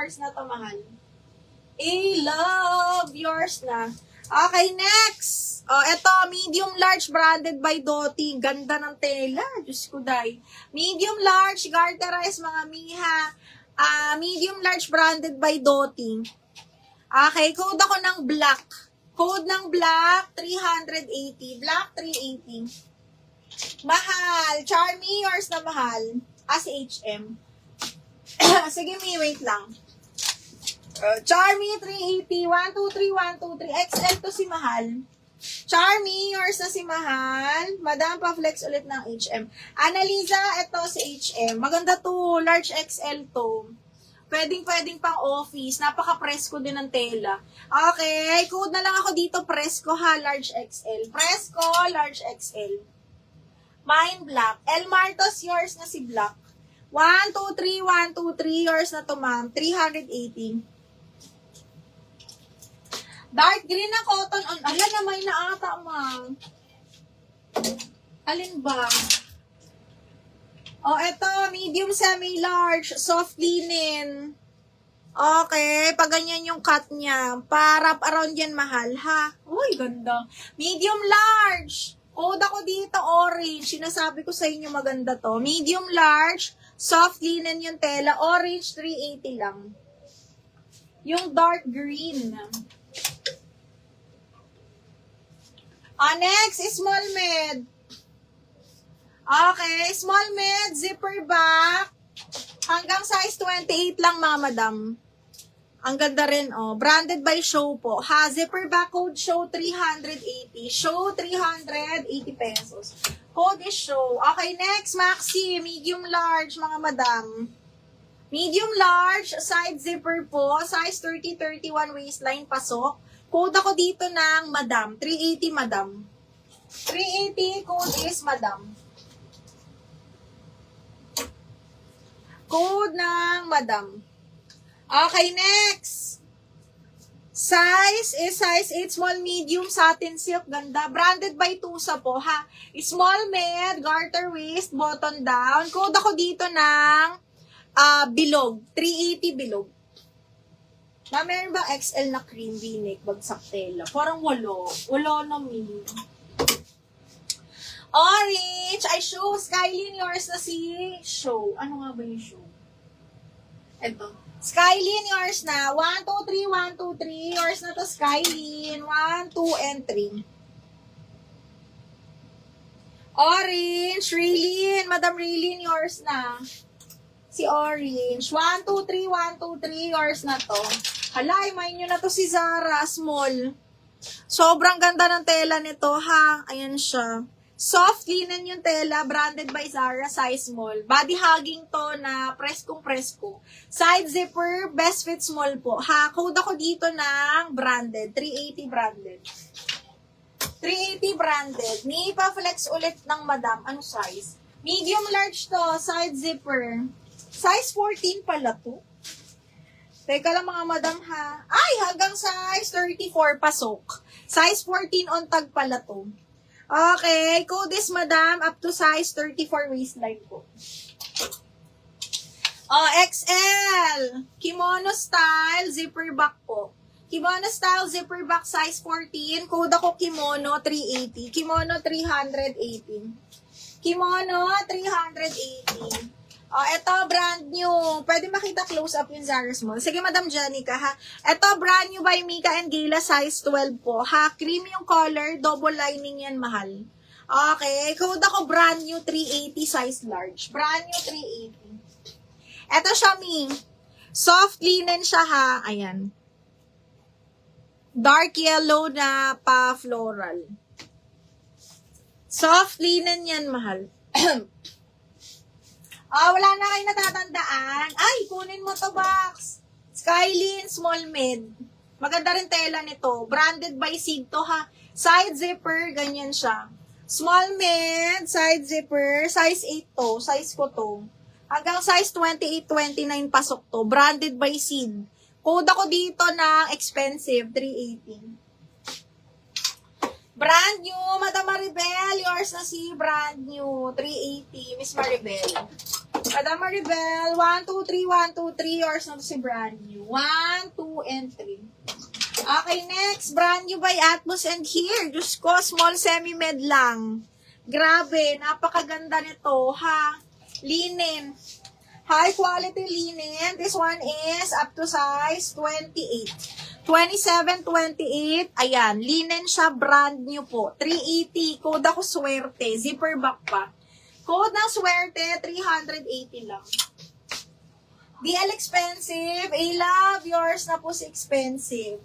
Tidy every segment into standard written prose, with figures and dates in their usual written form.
yours na to, mahal. Love yours na. Okay, next. Ito, medium large branded by Doty. Ganda ng tela. Diyos ko, day. Medium large, garterized, mga miha. Medium large branded by Doty. Okay, code ako ng black. Code ng black, 380. Black, 380. Mahal. Charmy, yours na mahal. Si HM. Sige, wait lang. Charmy, 380. 123, 123. XL to si mahal. Charmy, yours na si mahal. Madam, pa-flex ulit ng HM. Annalisa, ito si HM. Maganda to. Large XL to. Pwedeng pang office. Napaka-presko din ng tela. Okay, code na lang ako dito. Presko ha, large XL. Presko, large XL. Mine black. El Martos, yours na si black. 123, 123. Yours na to, ma'am. 380. Dark green na cotton on. Ala na, may naata, ma'am. Alin ba? Eto, medium, semi-large, soft linen. Okay, pag ganyan yung cut niya. Para around yan, mahal, ha? Uy, ganda. Medium large. Code ako dito, orange. Sinasabi ko sa inyo, maganda to. Medium large, soft linen yung tela. Orange, 380 lang. Yung dark green. Next, small med. Okay, small med, zipper back. Hanggang size 28 lang, mga madam. Ang ganda rin, Branded by Show po. Ha, zipper back code Show 380. Show 380 pesos. Code is Show. Okay, next, maxi, medium large, mga madam. Medium large, side zipper po. Size 30-31 waistline, pasok. Code ako dito ng madam. 380, madam. 380, code is madam. Code ng madam. Okay, next. Size is size 8, small, medium, satin silk, ganda. Branded by Tusa po, ha. Small med, garter waist, button down. Code ako dito ng bilog. 380 bilog. Meron ba XL na cream v-neck, bagsak tela? Parang walo. Walo na mini. Orange, ay show. Skylin, yours na si show. Ano nga ba yung show? Ito. Skylin, yours na. 1, 2, 3, 1, 2, 3. Yours na to, Skylin. 1, 2, and 3. Orange, Raylene. Madam Raylene, yours na. Si Orange. 1, 2, 3, 1, 2, 3. Yours na to. Hala, imayin nyo na to si Zara. Small. Sobrang ganda ng tela nito, ha. Ayan siya. Soft linen yung tela, branded by Zara, size small. Body hugging to na preskong-presko. Side zipper, best fit small po. Ha, code ako dito ng branded. 380 branded. 380 branded. Ni pa-flex ulit ng madam. Ano size? Medium large to, side zipper. Size 14 pala to. Teka lang mga madam ha. Ay, hanggang size 34 pasok. Size 14 on tag pala to. Okay, code is madam up to size 34 waistline po. XL. Kimono style, zipper back po. Kimono style, zipper back, size 14. Code ako kimono 380. Kimono 380. Kimono 380. Ito, brand new. Pwede makita close up yung Zara Small. Sige, Madam Janica, ha. Ito, brand new by Mika and Gayla, size 12 po. Ha, cream yung color, double lining yan, mahal. Okay, code ako brand new 380, size large. Brand new 380. Ito siya, Mi. Soft linen siya, ha. Ayan. Dark yellow na pa-floral. Soft linen yan, mahal. Wala na kayo natatandaan. Ay, kunin mo to, box. Skylin, small mid. Maganda rin tela nito. Branded by Sig to, ha. Side zipper, ganyan siya. Small mid, side zipper, size 8 to. Size ko to. Hanggang size 28, 29 pasok to. Branded by Sig. Code ako dito ng expensive, 380. Brand new, Madam Maribel. Yours na si brand new. 380, Miss Maribel. Madam Maribel, 1, 2, 3, 1, 2, 3. Yours na si brand new. 1, 2, and 3. Okay, next. Brand new by Atmos and Here. Diyos ko, small semi-med lang. Grabe, napakaganda nito, ha? Linen. High quality linen. This one is up to size 28. 27, 28. Ayan, linen siya, brand new po. 380. Code ako swerte. Zipper back pa. Code ng swerte, 380 lang. DL expensive. A-Love, yours na po si expensive.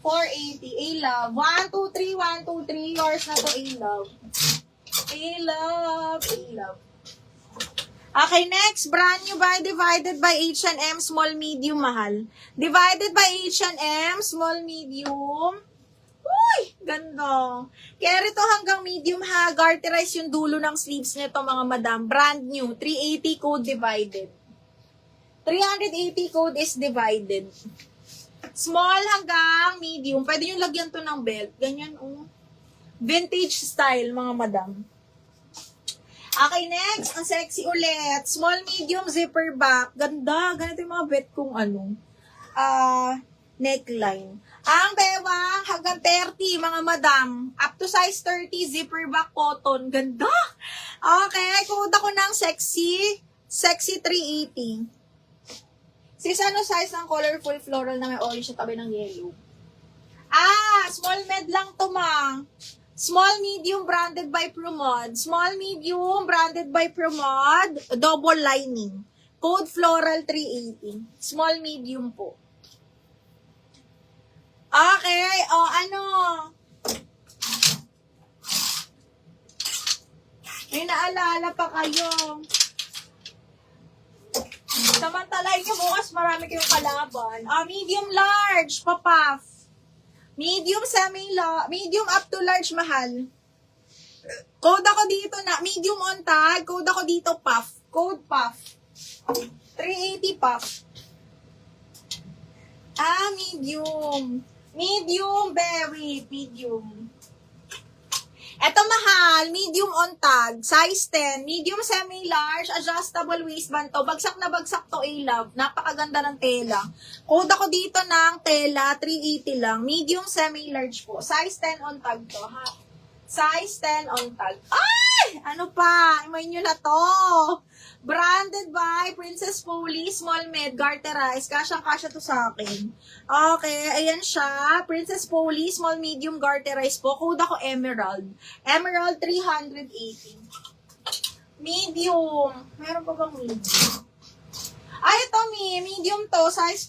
480. A-Love. 1, 2, 3, 1, 2, 3. Yours na to, A-Love. A-Love. A-Love. Okay, next. Brand new by divided by H&M, small, medium, mahal. Divided by H&M, small, medium. Uy, ganda. Carry to hanggang medium, ha. Garterize yung dulo ng sleeves nito, mga madam. Brand new. 380 code divided. 380 code is divided. Small hanggang medium. Pwede yung lagyan to ng belt. Ganyan, oh. Vintage style, mga madam. Okay, next. Ang sexy ulit. Small, medium, zipper back. Ganda. Ganito yung mga bet kong neckline. Ang bewang hanggang 30, mga madam. Up to size 30, zipper back cotton. Ganda. Okay, code ako ng sexy. Sexy 380. Sis, ano size ng colorful floral na may orange sa tabi ng yellow? Small med lang to, ma. Small, medium, branded by Promod. Small, medium, branded by Promod. Double lining. Code floral 380. Small, medium po. Okay. May naalala pa kayo. Samantalahin nyo bukas marami kayong kalaban. Medium, large, papaf. Medium, medium up to large, mahal. Code ako dito na, medium on tag. Code ako dito, puff. Code puff. 380 puff. Medium. Medium, berry, medium. Eto, mahal, medium on tag, size 10, medium semi-large, adjustable waistband to. Bagsak na bagsak to, A-Love. Napakaganda ng tela. Code ako dito ng tela, 380 lang. Medium semi-large po. Size 10 on tag to, ha? Size 10 on tag. Ay! Ano pa? Imayin nyo na to. Branded by Princess Polly, small med, garterize. Kasyang-kasya to sa akin. Okay, ayan siya. Princess Polly, small, medium, garterize po. Code ako Emerald. Emerald 380. Medium. Meron pa bang medium? Ito, medium to. Size